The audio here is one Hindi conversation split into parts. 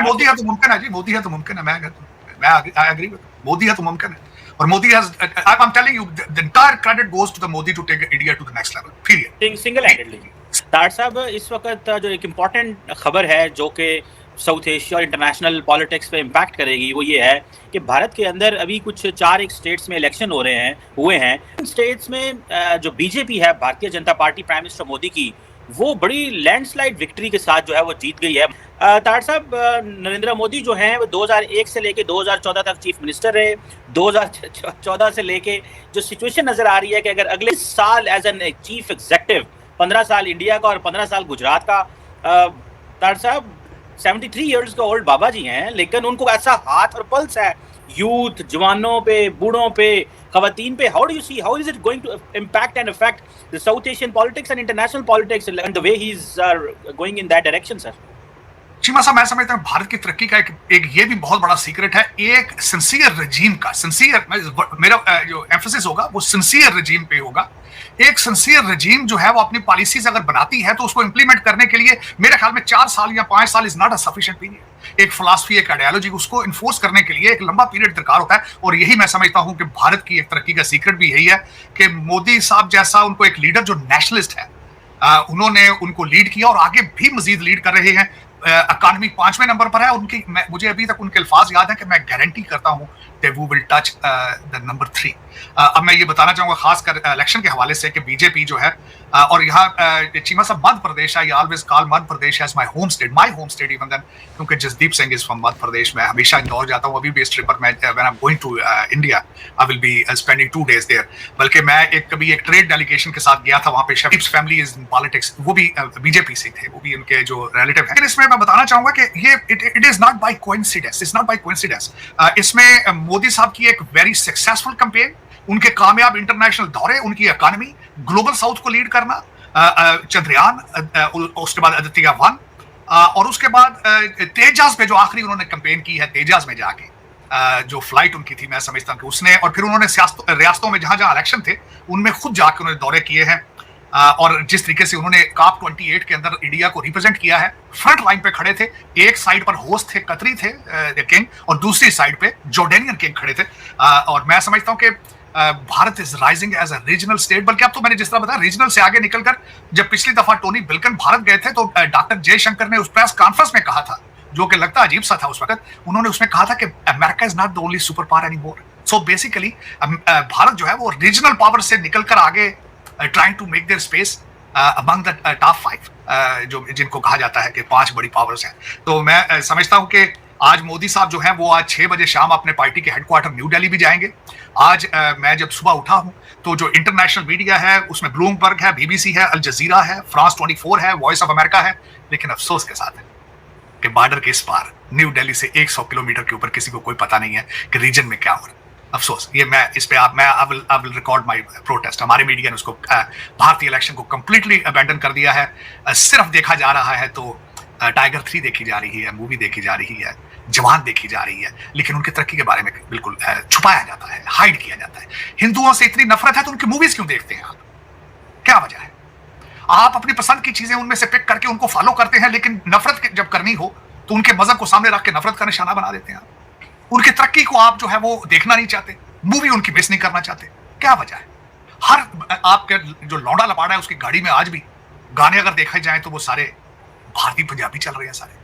मोदी है तो मुमकिन है जी, मोदी है तो मुमकिन है। मैं एग्री विद, मोदी है तो मुमकिन है। और Modi has, I am telling you, the entire credit goes to the Modi to take India to the next level, period. Single handedly. तार साहब, इस वक्त जो एक इम्पॉर्टेंट खबर है जो कि साउथ एशिया और इंटरनेशनल पॉलिटिक्स पे इम्पैक्ट करेगी, वो ये है कि भारत के अंदर अभी कुछ 4 एक स्टेट्स में इलेक्शन हुए हैं। इन स्टेट्स में जो बीजेपी है, Bharatiya Janata party, prime minister Modi की, वो बड़ी लैंडस्लाइड विक्ट्री के साथ जो है वो जीत गई है। तार साहब, नरेंद्र मोदी जो हैं वो 2001 से लेके 2014 तक चीफ मिनिस्टर रहे। 2014 से लेके जो सिचुएशन नजर आ रही है कि अगर अगले साल एज एन चीफ एग्जेक्टिव 15 साल इंडिया का और 15 साल गुजरात का, तार साहब 73 इयर्स का ओल्ड बाबा जी हैं, लेकिन उनको ऐसा हाथ और पल्स है यूथ, जवानों पे, बूढ़ों पे, खवातीन पे। How do you see, how is it going to impact and affect the South Asian politics and international politics and the way he is going in that direction, sir? Cheema साहब, मैं समझता हूँ भारत की तरक्की का एक ये भी बहुत बड़ा सीक्रेट है, एक सिंसियर रजीम का। सिंसियर, मेरा जो एम्फेसिस होगा वो सिंसियर रजीम पे होगा। एक सिंसियर रजीम जो है वो अपनी पॉलिसीज अगर बनाती है तो उसको इंप्लीमेंट करने के लिए मेरे ख्याल में 4 साल या 5 साल is not a sufficient period. एक फिलॉसफी, एक आइडियोलॉजी, उसको इन्फोर्स करने के लिए एक लंबा पीरियड दरकार होता है। और यही मैं समझता हूं कि भारत की एक तरक्की का सीक्रेट भी यही है कि मोदी साहब जैसा उनको एक लीडर जो नेशनलिस्ट है, उन्होंने उनको लीड किया और आगे भी मजीद लीड कर रहे हैं। इकॉनमी 5वें नंबर पर है उनकी। मुझे अभी तक उनके अल्फाज याद है कि मैं गारंटी करता हूं that we will touch the number 3। अब मैं ये बताना चाहूंगा खासकर इलेक्शन के हवाले से कि बीजेपी जो है, और यहाँ Cheema sahab Madhya Pradesh, I always call Madhya Pradesh as my home state even then, क्योंकि जसदीप सिंह इज फ्रॉम मध्य प्रदेश। मैं हमेशा इंदौर जाता हूँ, अभी भी इस ट्रिप पर मैं when I am going to India I will be spending 2 days there. बल्कि मैं कभी एक ट्रेड डेलीगेशन के साथ गया था वहां पे। शरीफ फैमिली इज इन पॉलिटिक्स, वो भी बीजेपी से थे, वो भी उनके जो रिलेटिव है। लेकिन इसमें मैं बताना चाहूंगा कि ये it is not by coincidence, it's not by coincidence. इसमें मोदी साहब की एक वेरी सक्सेसफुल कैंपेन, उनके कामयाब इंटरनेशनल दौरे, उनकी इकोनॉमी, ग्लोबल साउथ को लीड करना, चंद्रयान, उसके बाद आदित्य 1, और उसके बाद तेजास पे जो आखिरी उन्होंने कैंपेन की है, तेजास में जाके जो फ्लाइट उनकी थी, मैं समझता हूं कि उसने, और फिर उन्होंने रियासतों में जहां जहां इलेक्शन थे उनमें खुद जाके उन्होंने दौरे किए हैं। और जिस तरीके से उन्होंने COP 28 के अंदर इंडिया को रिप्रेजेंट किया है, फ्रंट लाइन पे खड़े थे। एक साइड पर होस्ट थे, कतरी थे किंग, और दूसरी साइड पे जॉर्डेनियन किंग खड़े थे। और मैं समझता हूं कि Bharat is rising as a regional state. बल्कि अब तो मैंने जिस तरह बताया, रीजनल से आगे निकलकर, जब पिछली दफा टोनी ब्लिंकन भारत गए थे तो डॉक्टर जयशंकर ने उस प्रेस कॉन्फ्रेंस में कहा था, जो कि लगता अजीब सा था उस वक्त, उन्होंने उसमें कहा था कि America is not the only super power anymore. So basically Bharat जो है वो रीजनल पावर से निकलकर आगे trying to make their space among the top 5, जो जिनको कहा जाता है कि 5 बड़ी पावर्स हैं। तो मैं समझता हूं कि आज मोदी साहब जो हैं वो आज 6 बजे शाम अपने पार्टी के हेडक्वार्टर न्यू दिल्ली भी जाएंगे। आज मैं जब सुबह उठा हूं तो जो इंटरनेशनल मीडिया है उसमें ब्लूमबर्ग है, BBC है, अल जजीरा है, फ्रांस 24 है, वॉइस ऑफ अमेरिका है। लेकिन अफसोस के साथ है कि बॉर्डर के इस पार न्यू दिल्ली से 100 किलोमीटर के ऊपर किसी को कोई पता नहीं है कि रीजन में क्या हो रहा है। अफसोस, ये मैं इस पे I will record my protest. हमारे मीडिया ने उसको भारतीय इलेक्शन को कंप्लीटली अबैंडन कर दिया है। सिर्फ देखा जा रहा है तो टाइगर 3 देखी जा रही है, मूवी देखी जा रही है, जवान देखी जा रही है, लेकिन उनकी तरक्की के बारे में बिल्कुल छुपाया जाता है, हाइड किया जाता है। हिंदुओं से इतनी नफरत है तो उनकी मूवीज क्यों देखते हैं आप? क्या वजह है? आप अपनी पसंद की चीजें उनमें से पिक करके उनको फॉलो करते हैं, लेकिन नफरत जब करनी हो तो उनके मजहब को सामने रख के नफरत का निशाना बना देते हैं। उनकी तरक्की को आप जो है वो देखना नहीं चाहते, मूवी उनकी मिस नहीं करना चाहते। क्या वजह है? हर आपके जो लौंडा लपाड़ा है उसकी गाड़ी में आज भी गाने अगर देखे जाए तो वो सारे भारतीय पंजाबी चल रहे हैं, सारे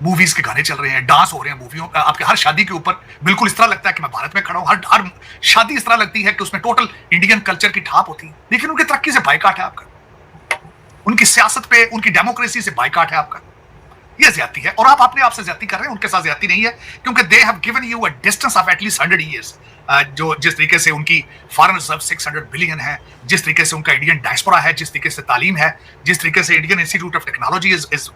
मूवीज के गाने चल रहे हैं, डांस हो रहे हैं मूवियों। आपके हर शादी के ऊपर बिल्कुल इस तरह लगता है कि मैं भारत में खड़ा हूं। हर शादी इस तरह लगती है कि उसमें टोटल इंडियन कल्चर की ठाप होती है। लेकिन उनकी तरक्की से बाइकाट है आपका, उनकी सियासत पे, उनकी डेमोक्रेसी से बाइकाट है आपका। ये ज्यादती है, और आप अपने आप से ज्यादती कर रहे हैं, उनके साथ ज्यादती नहीं है, क्योंकि they have given you a distance of at least 100 years। जो जिस तरीके से उनकी फॉरेन रिजर्व 600 बिलियन है, जिस तरीके से उनका इंडियन डायस्पोरा है, जिस तरीके से तालीम है, जिस तरीके से Indian institute of technology is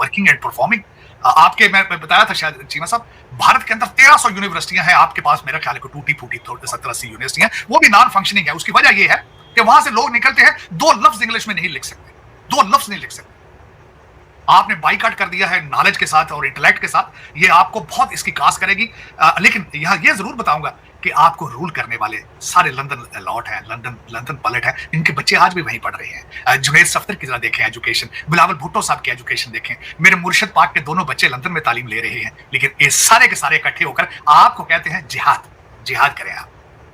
working and performing. आपके मैं बताया था शायद चीमा साहब, भारत के अंदर 1300 यूनिवर्सिटियां हैं, आपके पास मेरा ख्याल है कि टूटी फूटी 70-80 यूनिवर्सिटियां, वो भी नॉन फंक्शनिंग है। उसकी वजह यह है कि वहां से लोग निकलते हैं 2 लफ्ज इंग्लिश में नहीं लिख सकते, 2 लफ्ज नहीं लिख सकते। आपने बाइकआउट कर दिया है नॉलेज के साथ और इंटेलेक्ट के साथ, ये आपको बहुत इसकी कास करेगी। लेकिन यहाँ ये जरूर बताऊंगा कि आपको रूल करने वाले सारे लंदन लॉट हैं, लंदन पलट है, इनके बच्चे आज भी वहीं पढ़ रहे हैं। जुनैद सफ्दर की तरह देखें एजुकेशन, बिलावल भुट्टो साहब की एजुकेशन देखें, मेरे मुर्शिद पाक के दोनों बच्चे लंदन में तालीम ले रहे हैं। लेकिन ये सारे के सारे इकट्ठे होकर आपको कहते हैं जिहाद करें।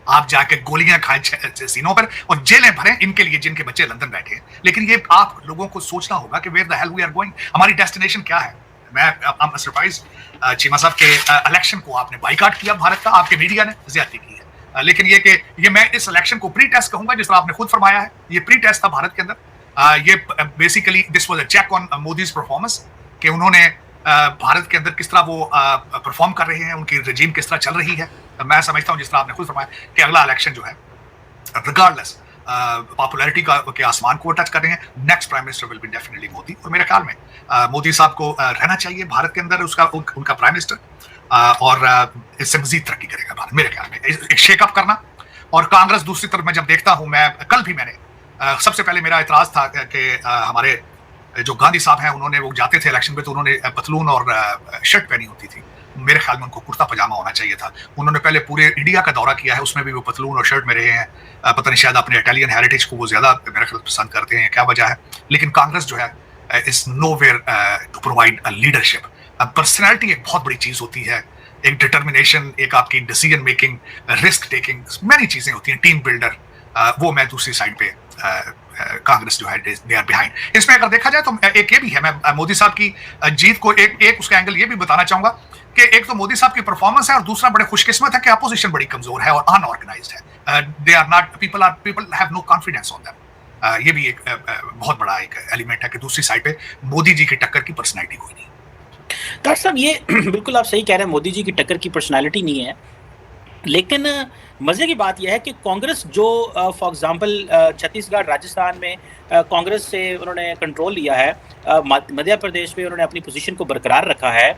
आप जाके गोलियां खाएं सीनों पर और जेलें भरें इनके लिए जिनके बच्चे लंदन बैठे हैं। लेकिन ये आप लोगों को सोचना होगा कि where the hell we are going, हमारी डेस्टिनेशन क्या है। मैं सरप्राइज चीमा साहब के इलेक्शन को आपने बाइकआउट किया भारत का, आपके मीडिया ने ज्यादती की है। लेकिन ये मैं इस इलेक्शन को प्री टेस्ट कहूंगा, जिस तरह आपने खुद फरमाया है, ये प्री टेस्ट था भारत के अंदर। ये basically this was a check on Modi's performance, कि उन्होंने भारत के अंदर किस तरह वो परफॉर्म कर रहे हैं, उनकी रजीम किस तरह चल रही है। मैं समझता हूं जिस तरह आपने खुद फरमाया कि अगला इलेक्शन जो है रिगार्डलेस पॉपुलैरिटी के आसमान को टच कर रहे हैं, next prime minister will be definitely Modi. और मेरे ख्याल में मोदी साहब को रहना चाहिए भारत के अंदर उनका प्राइम मिनिस्टर, और इससे मजीद तरक्की करेगा भारत मेरे ख्याल में। एक शेकअप करना, और कांग्रेस दूसरी तरफ मैं जब देखता हूं, मैं कल भी मैंने सबसे पहले मेरा इतराज था कि हमारे जो गांधी साहब हैं, उन्होंने वो जाते थे इलेक्शन पे तो उन्होंने पतलून और शर्ट पहनी होती थी। मेरे ख्याल में उनको कुर्ता पजामा होना चाहिए था। उन्होंने पहले पूरे इंडिया का दौरा किया है, उसमें भी वो पतलून और शर्ट में रहे हैं। पता नहीं शायद अपने इटालियन हेरिटेज को वो ज्यादा मेरा ख्याल पसंद करते हैं, क्या वजह है। लेकिन कांग्रेस जो है is nowhere to provide a leadership. Personality एक बहुत बड़ी चीज होती है, एक डिटर्मिनेशन, एक आपकी decision making, risk taking, many चीजें होती हैं, टीम बिल्डर, वो मैं दूसरी साइड पे कांग्रेस जो है दे आर बिहाइंड। इसमें अगर देखा जाए तो एक ये भी है, मैं मोदी साहब की जीत को एक उसका एंगल ये भी बताना चाहूंगा कि एक तो मोदी साहब की परफॉर्मेंस है, और दूसरा बड़े खुशकिस्मत है कि अपोजिशन बड़ी कमजोर है और अनऑर्गेनाइज्ड है। They are not people have no confidence on them. ये भी एक बहुत बड़ा एक एलिमेंट है कि दूसरी साइड पे मोदी जी की टक्कर की पर्सनैलिटी कोई नहीं। डॉक्टर साहब, ये बिल्कुल आप सही कह रहे हैं, मोदी जी की टक्कर की पर्सनैलिटी नहीं है। लेकिन मज़े की बात यह है कि कांग्रेस जो फॉर एग्जांपल छत्तीसगढ़, राजस्थान में कांग्रेस से उन्होंने कंट्रोल लिया है, मध्य प्रदेश में उन्होंने अपनी पोजीशन को बरकरार रखा है।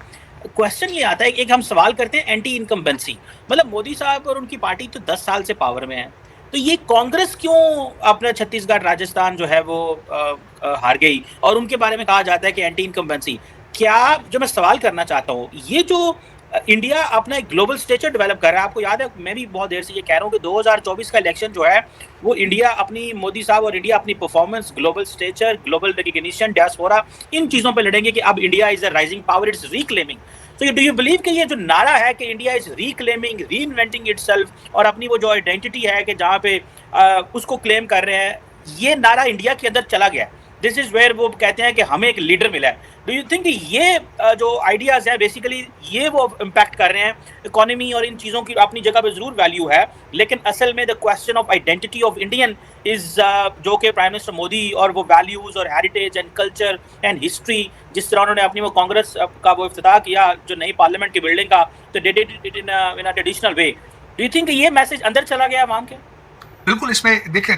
क्वेश्चन ये आता है, एक हम सवाल करते हैं एंटी इनकम्बेंसी, मतलब मोदी साहब और उनकी पार्टी तो 10 साल से पावर में है, तो ये कांग्रेस क्यों अपना छत्तीसगढ़, राजस्थान जो है वो हार गई, और उनके बारे में कहा जाता है कि एंटी इनकम्बेंसी। क्या, जो मैं सवाल करना चाहता हूँ, ये जो इंडिया अपना एक ग्लोबल स्टेचर डेवलप कर रहा है, आपको याद है, मैं भी बहुत देर से ये कह रहा हूँ कि 2024 का इलेक्शन जो है वो इंडिया अपनी, मोदी साहब और इंडिया अपनी performance, global stature, global recognition, diaspora, इन चीज़ों पे लड़ेंगे कि अब India is a rising power, it's reclaiming. तो डू यू बिलीव कि ये जो नारा है कि India is reclaiming, reinventing itself, और अपनी वो जो आइडेंटिटी है कि जहाँ पे उसको क्लेम कर रहे हैं, ये नारा इंडिया के अंदर चला गया है। दिस इज वेयर वो कहते हैं कि हमें एक लीडर मिला है। डू यू थिंक ये जो आइडियाज़ है बेसिकली ये वो इम्पैक्ट कर रहे हैं इकोनॉमी, और इन चीज़ों की अपनी जगह पे ज़रूर वैल्यू है, लेकिन असल में the question of identity of Indian is जो कि प्राइम मिनिस्टर मोदी और वो वैल्यूज़ और heritage and culture and history, जिस तरह उन्होंने अपनी वो कांग्रेस का वो इफ्तिताह किया जो नई पार्लियामेंट की बिल्डिंग का, तो did it in a traditional way. Do you think ये मैसेज अंदर चला गया आवाम के? बिल्कुल, इसमें देखें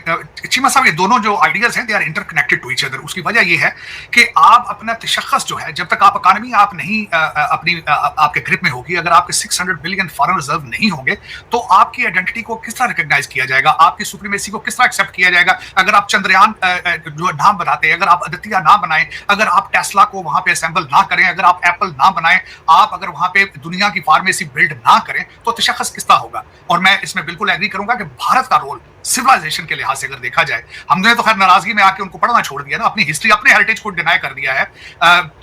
चीमा साहब, ये दोनों जो आइडियाज हैं they are interconnected to each other. उसकी वजह ये है कि आप अपना तशख्खुस जो है, जब तक आप इकानमी आप नहीं अपनी आपके ग्रिप में होगी, अगर आपके 600 बिलियन फॉरेन रिजर्व नहीं होंगे तो आपकी आइडेंटिटी को किस तरह रिकॉग्नाइज किया जाएगा, आपकी सुप्रीमेसी को किस तरह एक्सेप्ट किया जाएगा। अगर आप चंद्रयान जो नाम बनाते हैं, अगर आप आदित्य ना बनाएं, अगर आप टेस्ला को वहां पे असेंबल ना करें, अगर आप एप्पल ना बनाएं, आप अगर वहां पे दुनिया की फार्मेसी बिल्ड ना करें, तो तशख्खुस किस तरह होगा। और मैं इसमें बिल्कुल एग्री करूंगा कि भारत का रोल सिविलाइजेशन के लिहाज से अगर देखा जाए, हमने तो खैर नाराजगी में आके उनको पढ़ना छोड़ दिया ना, अपनी हिस्ट्री, अपने हेरिटेज को डिनाई कर दिया है।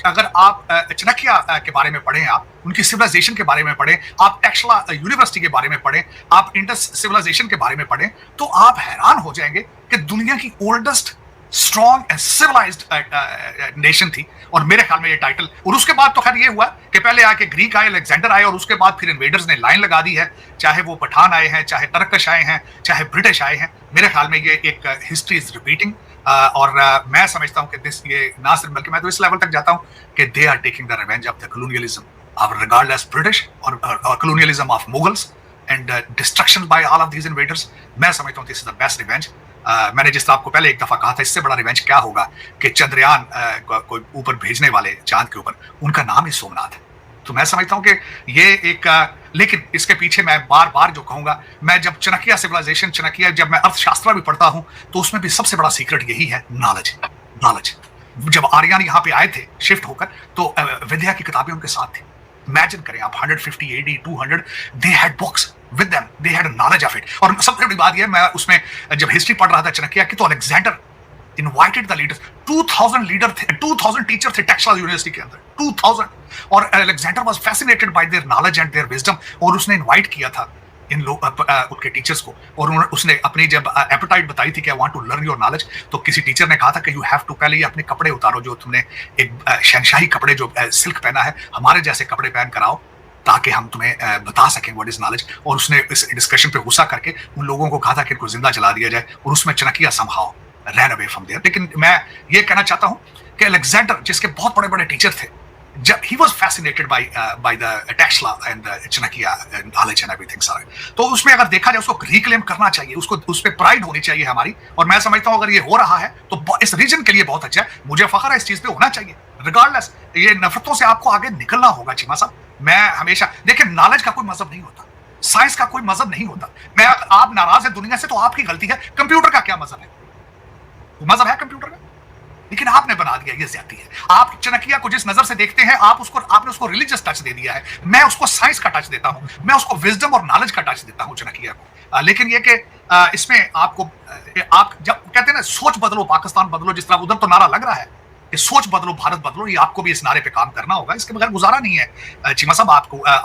अगर आप चाणक्य के बारे में पढ़ें, आप उनकी सिविलाइजेशन के बारे में पढ़ें, आप टेक्सला यूनिवर्सिटी के बारे में पढ़ें, आप इंडस सिविलाइजेशन के बारे में पढ़ें, तो आप हैरान हो जाएंगे कि दुनिया की oldest strong and civilised nation थी। और मेरे ख्याल में ये टाइटल, और उसके बाद तो खैर ये हुआ कि पहले आके ग्रीक आए, अलेक्जेंडर आए, और उसके बाद फिर इन्वेडर्स ने लाइन लगा दी है, चाहे वो पठान आए हैं, चाहे तरकश आए हैं, चाहे ब्रिटिश आए हैं। मेरे ख्याल में ये एक हिस्ट्री इज रिपीटिंग, और मैं समझता हूं कि ये ना सिर्फ, बल्कि मैं तो इस लेवल तक जाता हूं कि they are taking the revenge of the colonialism of regardless British और colonialism of Mughals and destruction by all of these invaders. मैं समझता हूं this is the best revenge. मैंने जिस तरह आपको पहले एक दफा कहा था, इससे बड़ा रिवेंज क्या होगा कि चंद्रयान कोई ऊपर भेजने वाले चांद के ऊपर, उनका नाम ही सोमनाथ है। तो मैं समझता हूं कि ये एक लेकिन इसके पीछे मैं बार बार जो कहूंगा, मैं जब चाणक्य सिविलाइजेशन, चाणक्य जब मैं अर्थशास्त्र भी पढ़ता हूं, तो उसमें भी सबसे बड़ा सीक्रेट यही है, नॉलेज। जब आर्यन यहाँ पे आए थे शिफ्ट होकर, तो विद्या की किताबें उनके साथ थी। इमेजिन करें आप, 150 AD 200, they had books with them, they had knowledge of it. और सबसे बड़ी बात यह, मैं उसमें जब हिस्ट्री पढ़ रहा था चाणक्य की, तो Alexander invited the leaders, 2000 leader थे, 2000 टीचर थे टेक्सास यूनिवर्सिटी के अंदर, 2000। और Alexander was fascinated by their knowledge and there wisdom, और उसने इनवाइट किया था इन लोग उनके टीचर्स को। और उसने अपनी जब एपेटाइट बताई थी कि I want to learn your knowledge, तो किसी टीचर ने कहा था कि यू हैव टू, पहले ये अपने कपड़े उतारो, जो तुमने एक शहनशाही कपड़े जो सिल्क पहना है, हमारे जैसे कपड़े पहन कर आओ, ताकि हम तुम्हें बता सकें व्हाट इज नॉलेज। और उसने इस डिस्कशन पे गुस्सा करके उन लोगों को कहा था कि इनको जिंदा जला दिया जाए, और उसमें Chanakya somehow ran away from there. लेकिन मैं ये कहना चाहता हूं कि अलेक्जेंडर, जिसके बहुत बड़े बड़े टीचर थे, जब he was fascinated by the Tesla and the Chanakya knowledge and everything सारा, तो उसमें अगर देखा जाए उसको रिक्लेम करना चाहिए, उसको उस पर प्राइड होनी चाहिए हमारी। और मैं समझता हूं अगर ये हो रहा है तो इस रीजन के लिए बहुत अच्छा है, मुझे फख्र है इस चीज पे, होना चाहिए रिगार्डलेस। ये नफरतों से आपको आगे निकलना होगा चीमा साहब। मैं हमेशा देखिए, नॉलेज का कोई मजहब नहीं होता, साइंस का कोई मजहब नहीं होता। मैं आप नाराज है दुनिया से तो आपकी गलती है। कंप्यूटर का क्या मजहब है? मजहब है कंप्यूटर का, लेकिन आपने बना दिया, ये ज्यादती है। आप चाणक्य को जिस नजर से देखते हैं, आपने उसको रिलीजियस टच दे दिया है। मैं उसको साइंस का टच देता हूं, मैं उसको विजडम और नॉलेज का टच देता हूं चाणक्य को। लेकिन ये कि इसमें आपको, आप जब कहते हैं ना सोच बदलो पाकिस्तान बदलो, जिस तरह उधर तो नारा लग रहा है कि सोच बदलो भारत बदलो, ये आपको भी इस नारे पे काम करना होगा। इसके बगैर गुजारा नहीं है चीमा साहब।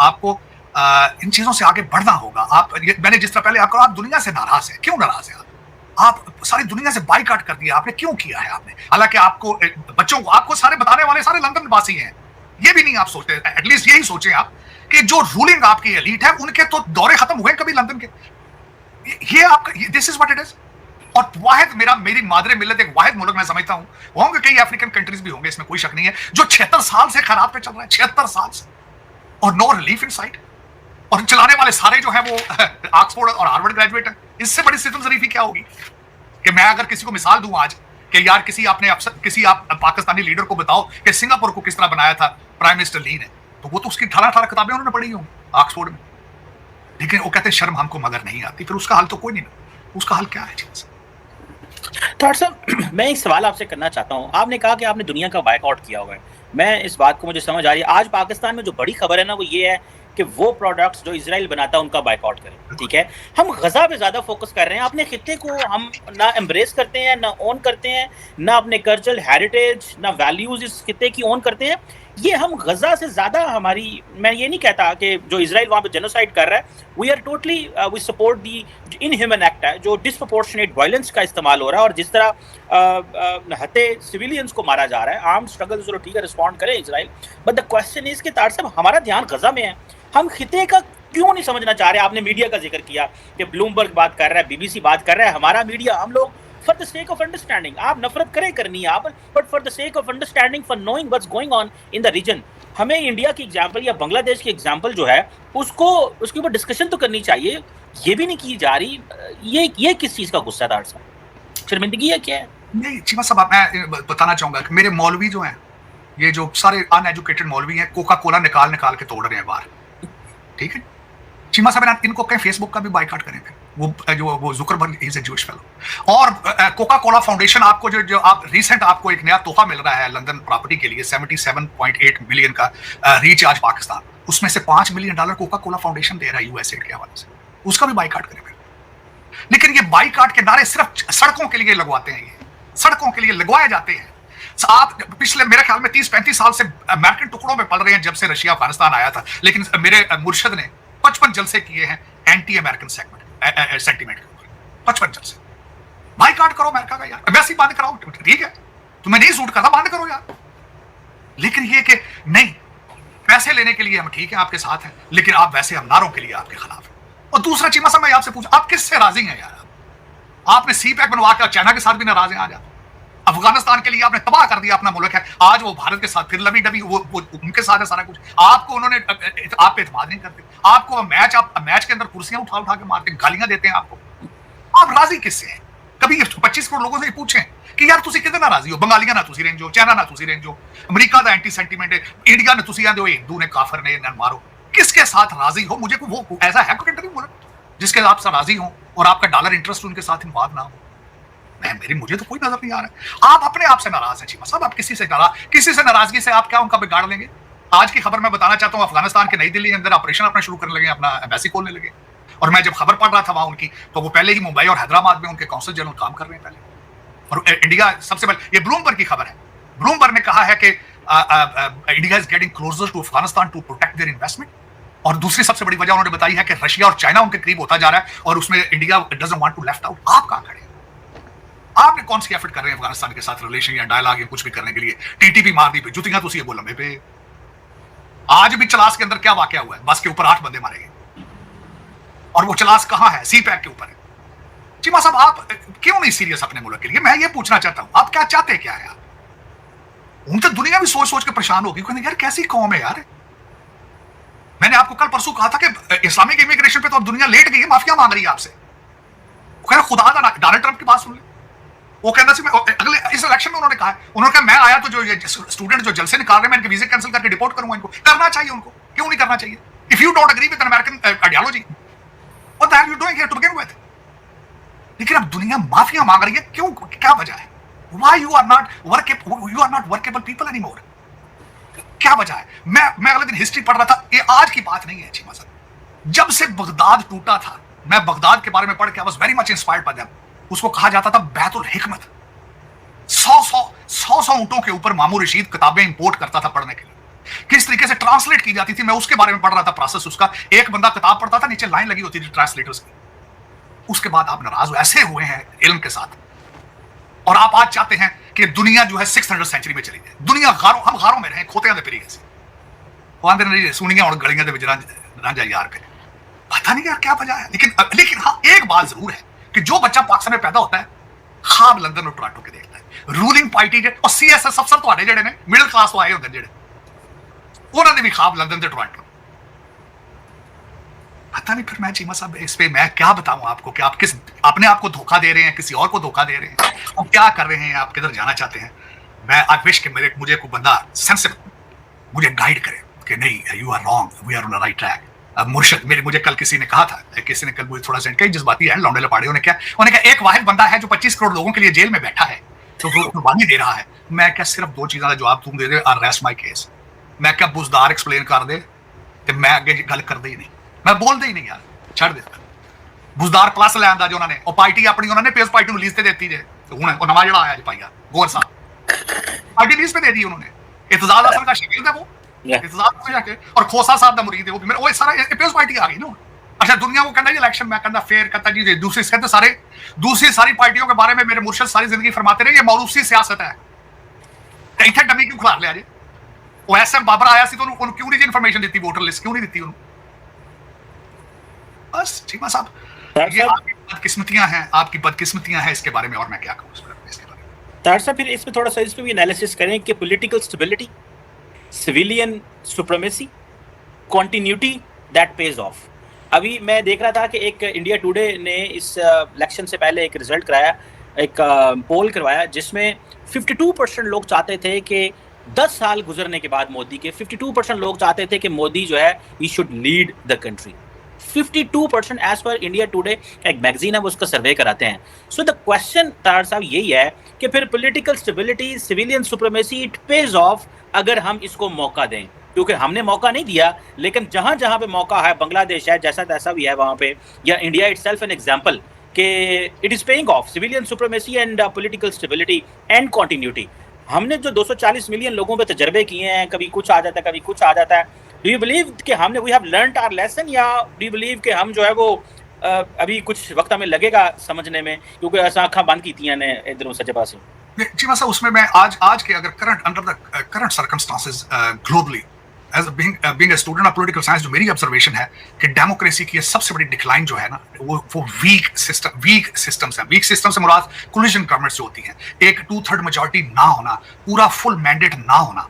आपको इन चीजों से आगे बढ़ना होगा। मैंने जिस तरह पहले आपको, आप दुनिया से नाराज है, क्यों नाराज है आप सारी दुनिया से बाइकाट कर दिया आपने, क्यों किया है आपने? हालांकि आपको बच्चों को, आपको सारे बताने वाले सारे लंदन वासी हैं, ये भी नहीं आप सोचते। एटलीस्ट यही सोचें आप कि जो रूलिंग आपकी एलीट है, उनके तो दौरे खत्म हुए कभी लंदन के। ये आपका, this is what it is. और वाहिद मेरी मादरे मिल्लत एक वाहिद मुल्क मैं समझता हूं, होंगे कई अफ्रीकन कंट्रीज भी होंगे, इसमें कोई शक नहीं है, जो 76 साल से खराब पे चल रहा है, 76 साल से, और नो रिलीफ इन साइट। और चलाने वाले सारे जो है वो ऑक्सफोर्ड और हार्वर्ड ग्रेजुएट है। इससे बड़ी सितम जरीफी क्या होगी कि मैं अगर किसी को मिसाल दूं आज कि यार किसी आप पाकिस्तानी लीडर को बताओ कि सिंगापुर को किस तरह बनाया था प्राइम मिनिस्टर ली ने, तो वो तो उसकी 18 किताबें उन्होंने पढ़ी होंगी ऑक्सफोर्ड में। लेकिन वो कहते हैं शर्म हमको मगर नहीं आती। फिर उसका हल तो कोई नहीं, उसका हल क्या है जी? तो साहब, मैं एक सवाल आपसे करना चाहता हूं। आपने कहा कि आपने दुनिया का बायकॉट किया हुआ है। मैं इस बात को, मुझे समझ आ रही है। आज पाकिस्तान में जो बड़ी खबर है ना, वो ये है कि वो प्रोडक्ट्स जो इजराइल बनाता है उनका बायकॉट करें। ठीक है, हम गजा पे ज्यादा फोकस कर रहे हैं। अपने खित्ते को हम ना एम्ब्रेस करते हैं, ना ओन करते हैं, ना अपने कल्चरल हेरिटेज, ना वैल्यूज इस खित्ते की ओन करते हैं। ये हम गजा से ज्यादा हमारी, मैं ये नहीं कहता कि जो इजराइल वहां पे जेनोसाइड कर रहा है, we are totally we support the inhuman act है, जो डिसप्रोपोर्शनेट वायलेंस का इस्तेमाल हो रहा है, और जिस तरह हते सिविलियंस को मारा जा रहा है। आर्म्ड स्ट्रगल चलो ठीक है, रिस्पॉन्ड करे Israel, but the question is कि तार साहब, हमारा ध्यान गजा में है, हम खिते का क्यों नहीं समझना चाह रहे? आपने मीडिया का जिक्र किया कि ब्लूमबर्ग बात कर रहा है, बीबीसी बात कर रहा है, हमारा मीडिया, हम लोग for the sake of understanding, आप नफरत करें करनी है आप, but for the sake of understanding, for knowing what's going on in the region, हमें इंडिया की एग्जांपल या बांग्लादेश की एग्जांपल जो है उसके ऊपर डिस्कशन तो करनी चाहिए। ये भी नहीं की जा रही। ये किस चीज का गुस्सा था साहब? शर्मिंदगी है क्या है? नहीं चीमा साहब, मैं बताना चाहूंगा कि मेरे मौलवी जो हैं, ये जो सारे अनएजुकेटेड मौलवी हैं, कोका कोला निकाल के तोड़ रहे हैं बाहर। ठीक है चीमा साहब, इनको कहीं फेसबुक का भी बाइकाट करें फिर। वो Zuckerberg is a Jewish fellow. और कोका कोला फाउंडेशन, आपको जो आप रिसेंट आपको एक नया तोहफा मिल रहा है लंदन प्रॉपर्टी के लिए, 77.8 मिलियन का रीच आज पाकिस्तान, उसमें से $5 मिलियन कोका कोला फाउंडेशन दे रहा है यूएसएड के हवाले से। उसका भी बाइकाट करें फिर। लेकिन ये बाइकाट के नारे सिर्फ सड़कों के लिए लगवाते हैं, ये सड़कों के लिए लगवाए जाते हैं। आप पिछले मेरे ख्याल में 30-35 साल से अमेरिकन टुकड़ों में पल रहे हैं, जब से रशिया अफगानिस्तान आया था। लेकिन मेरे मुर्शद ने 55 जलसे किए हैं एंटी अमेरिकन सेंटीमेंट के ऊपर। 55 जलसे। बाइकाट करो अमेरिका का यार, वैसे ही बंद कराओ, ठीक है, तुम्हें नहीं सूट करता बंद करो यार। लेकिन ये कि नहीं, पैसे लेने के लिए हम ठीक है आपके साथ हैं, लेकिन आप वैसे हम नारों के लिए आपके खिलाफ हैं। और दूसरा चीमा साहब, मैं आपसे पूछूं, आप किससे राजी हैं यार? आपने सी पैक बनवा के चाइना के साथ भी नाराज हैं आज आप। अफगानिस्तान के लिए आपने तबाह कर दिया अपना मुल्क है, आज वो भारत के साथ फिर लबी डबी, वो उनके साथ है सारा कुछ। आपको उन्होंने, आप पे एतमाद नहीं करते, आपको आप मैच के अंदर कुर्सियां उठा के मारते, गालियां देते हैं आपको। आप राजी किससे हैं? कभी 25 करोड़ लोगों से पूछें कि यार तुसी किदे नाराजी हो? बंगालियां ना तुसी रेंजो, चाइना ना तुसी रेंजो, अमेरिका दा एंटी सेंटीमेंट है, इंडिया ने तुसी आंदे हो हिंदू ने काफिर ने मारो। किसके साथ राजी हो? मुझे को वो ऐसा है कंट्री मुल्क जिसके आप साथ राजी हो और आपका डॉलर इंटरेस्ट उनके साथ इन्वॉल्व ना हो। मेरी मुझे तो कोई नजर नहीं आ रहा है। आप अपने आप से नाराज हैं चीमा साहब, आप किसी से नाराजगी से आप क्या उनका बिगाड़ लेंगे? आज की खबर मैं बताना चाहता हूँ, अफगानिस्तान के नई दिल्ली के अंदर ऑपरेशन अपना शुरू करने लगे, अपना एम्बेसी खोलने लगे। और मैं जब खबर पढ़ रहा था वहां उनकी, तो वो पहले ही मुंबई और हैदराबाद में उनके कौंसल जनरल काम कर रहे हैं पहले। और इंडिया सबसे पहले, ये ब्लूमबर्ग की खबर है, ब्लूमबर्ग ने कहा है कि India is getting closer to Afghanistan to protect their investment. और दूसरी सबसे बड़ी वजह उन्होंने बताई है कि रशिया और चाइना उनके करीब होता जा रहा है और उसमें India doesn't want to left out. आप कहां खड़े हैं? आपने कौन सी एफर्ट कर रहे हैं अफगानिस्तान के साथ रिलेशन या डायलॉग या कुछ भी करने के लिए? टीटीपी मार दी पे जुतियां तो ये बोला पे। आज भी चलास के अंदर क्या वाकया हुआ है? बस के ऊपर 8 बंदे मारे गए और वो चलास कहां है? सी पैक के ऊपर है। चीमा साहब आप क्यों नहीं सीरियस अपने मुल्क के लिए? मैं ये पूछना चाहता हूं, आप क्या चाहते हैं क्या है? उन तक दुनिया भी सोच सोच के परेशान होगी, कहते यार कैसी कौम है यार। मैंने आपको कल परसों कहा था कि इस्लामिक इमिग्रेशन पे तो अब दुनिया लेट गई है, माफिया मांग रही है आपसे। वो कह रहा खुदा का डोनाल्ड ट्रंप की बात सुन ले। वो कहना सी अगले इस इलेक्शन में उन्होंने कहा मैं आया तो जो स्टूडेंट जो जलसे निकाल रहे हैं मैं इनके वीजे कैंसिल करके डिपोर्ट करूंगा इनको। करना चाहिए उनको, क्यों नहीं करना चाहिए? If you don't agree with an American ideology, what the hell you doing here to begin with? लेकिन अब दुनिया माफिया मांग रही है, क्यों? क्या वजह है? Why you are not workable people anymore? क्या वजह है? मैं अगले दिन हिस्ट्री पढ़ रहा था, ये आज की बात नहीं है चीमा साहब। जब से बगदाद टूटा था, मैं बगदाद के बारे में पढ़ के I was very much inspired by them। उसको कहा जाता था बैतुल हिकमत। 100 ऊंटों के ऊपर मामूर रशीद किताबें इंपोर्ट करता था पढ़ने के लिए, किस तरीके से ट्रांसलेट की जाती थी, मैं उसके बारे में पढ़ रहा था प्रोसेस उसका। एक बंदा किताब पढ़ता था, नीचे लाइन लगी होती थी ट्रांसलेटर्स की। उसके बाद आप नाराज ऐसे हुए हैं इल्म के साथ, और आप आज चाहते हैं कि दुनिया जो है 600 सेंचुरी में चली जाए। दुनिया हम गारों में रहे, खोते दे फिरी से सुनिया और गलियां दे विच रांझा यार पे। पता नहीं यार क्या वजह है, लेकिन हाँ एक बात जरूर है कि जो बच्चा पाकिस्तान में पैदा होता है खाब लंदन और टोरंटो के देखता है। रूलिंग पार्टी और सीएसएस अफसर ਤੁਹਾਡੇ ਜਿਹੜੇ ਨੇ मिडिल क्लास तो आए होंगे ਜਿਹੜੇ, ਉਹਨਾਂ ਦੇ भी खाब लंदन से टोरंटो। पता नहीं फिर मैं चीमा साहब इस पे मैं क्या बताऊं आपको कि आप किस अपने आप को धोखा दे रहे हैं, किसी और को धोखा दे रहे हैं, आप क्या कर रहे हैं, आप किधर जाना चाहते हैं? मैं आई विश कि मुझे कोई बंदा सेंसिबल मुझे गाइड करे कि नहीं you are wrong, we are on the right track. अब मुर्शद मुझे कल किसी ने कहा था, किसी ने कल मुझे थोड़ा सा कई जज्बाती है लौंडे लपाड़े, उन्होंने कहा एक वाहिद बंदा है जो 25 करोड़ लोगों के लिए जेल में बैठा है तो वो कुर्बानी दे रहा है। मैं क्या सिर्फ 2 चीज़ों का जवाब तुम दे दे, अरेस्ट माई केस। मैं क्या बुजदार एक्सप्लेन कर दे तो मैं आगे गल कर दे ही नहीं, मैं बोलते ही नहीं यार, छड़ देता। बुजदार प्लस लैन दा जो उन्होंने और पार्टी अपनी उन्होंने पेस पार्टी लीज पे देती है, तो हुण वो नवा जड़ा आया जी पाइया गोर साहब पार्टी लीज पे दे दी उन्होंने। इत्तेजाज असल का शकील है वो, इत्तेजाज को जाके और खोसा साहब दा मुरीद है वो भी, मेरे वो सारा पेस पार्टी आ गई ना। अच्छा दुनिया को कहना जी इलेक्शन मैं कहना फेयर कहता जी, दूसरी कहते सारे दूसरी सारी पार्टियों के बारे में मेरे मुर्शद सारी जिंदगी फरमाते रहे ये मौरूसी सियासत है। इतने डमी क्यों खिला लिया जी? वो एसएम बाबर आया सी तो उन्होंने क्यों नहीं इन्फॉर्मेशन दी वोटर लिस्ट क्यों नहीं दी उन्होंने? बस चीमा साहब ये आपकी बदकिस्मतियां हैं, आपकी बदकिस्मतियां हैं, इसके बारे में और मैं क्या कहूं इसके बारे में। तार साहब फिर इसमें थोड़ा सा इस पे भी एनालिसिस करें कि political stability, civilian supremacy, continuity that page of. अभी मैं देख रहा था कि एक इंडिया टुडे ने इस इलेक्शन से पहले एक रिजल्ट कराया, एक पोल करवाया जिसमें 52% लोग चाहते थे कि 10 साल गुजरने के बाद मोदी के 52% लोग चाहते थे कि मोदी जो है he should lead the country. 52% age पर इंडिया टुडे एक मैगजीन है वो उसका सर्वे कराते हैं। सो द क्वेश्चन तार साहब यही है कि फिर political stability, civilian supremacy it pays of अगर हम इसको मौका दें, क्योंकि हमने मौका नहीं दिया, लेकिन जहां जहां पे मौका है, बांग्लादेश है जैसा तैसा भी है वहां पे, या इंडिया इटसेल्फ एन एग्जांपल कि it is paying off civilian supremacy and political stability and continuity. हमने जो 240 मिलियन लोगों पे तजर्बे किए हैं, कभी कुछ आ जाता है कभी कुछ आ जाता है, डू यू बिलीव कि हमने we have learned our lesson, या डू यू बिलीव कि हम जो है वो अभी कुछ वक्त हमें लगेगा समझने में, क्योंकि ऐसा आंखें बंद की थी ने इधरों सच्चे पास जी बस उसमें मैं आज के अगर current under the current circumstances globally as being a student of political science जो मेरी ऑब्जर्वेशन है कि डेमोक्रेसी की सबसे बड़ी डिक्लाइन जो है ना वो वीक सिस्टम्स है। वीक सिस्टम से मुराद कोलिशन गवर्नमेंट्स जो होती हैं, एक 2/3 मेजॉरिटी ना होना, पूरा फुल मैंडेट ना होना,